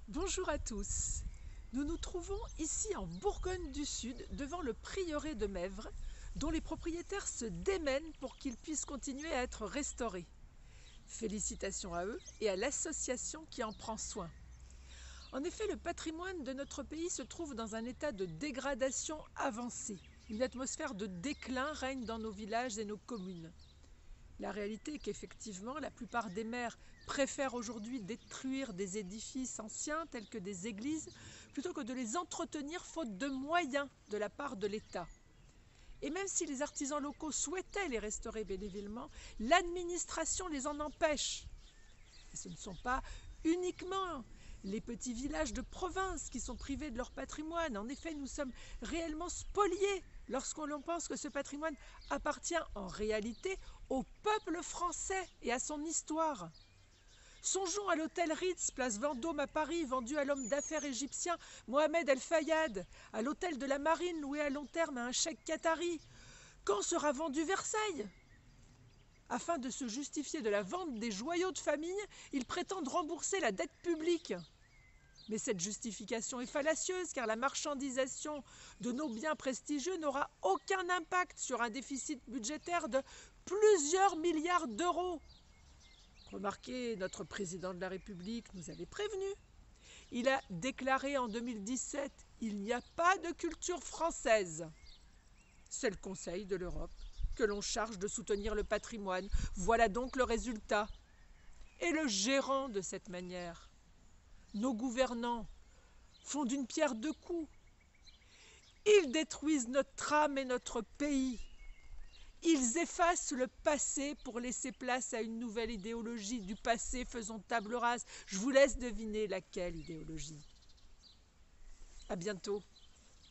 Bonjour à tous. Nous nous trouvons ici en Bourgogne du Sud, devant le prieuré de Mèvres, dont les propriétaires se démènent pour qu'il puisse continuer à être restauré. Félicitations à eux et à l'association qui en prend soin. En effet, le patrimoine de notre pays se trouve dans un état de dégradation avancée. Une atmosphère de déclin règne dans nos villages et nos communes. La réalité est qu'effectivement, la plupart des maires préfèrent aujourd'hui détruire des édifices anciens tels que des églises plutôt que de les entretenir faute de moyens de la part de l'État. Et même si les artisans locaux souhaitaient les restaurer bénévolement, l'administration les en empêche. Et ce ne sont pas uniquement les petits villages de province qui sont privés de leur patrimoine. En effet, nous sommes réellement spoliés lorsqu'on pense que ce patrimoine appartient en réalité au peuple français et à son histoire. Songeons à l'hôtel Ritz, place Vendôme à Paris, vendu à l'homme d'affaires égyptien Mohamed El Fayad, à l'hôtel de la Marine loué à long terme à un cheikh qatari. Quand sera vendu Versailles ? Afin de se justifier de la vente des joyaux de famille, ils prétendent rembourser la dette publique. Mais cette justification est fallacieuse car la marchandisation de nos biens prestigieux n'aura aucun impact sur un déficit budgétaire de plusieurs milliards d'euros. Remarquez, notre président de la République nous avait prévenus. Il a déclaré en 2017 « Il n'y a pas de culture française ». C'est le Conseil de l'Europe que l'on charge de soutenir le patrimoine. Voilà donc le résultat. Et le gérant de cette manière. Nos gouvernants font d'une pierre deux coups. Ils détruisent notre âme et notre pays. Ils effacent le passé pour laisser place à une nouvelle idéologie. Du passé, faisons table rase. Je vous laisse deviner laquelle idéologie. À bientôt.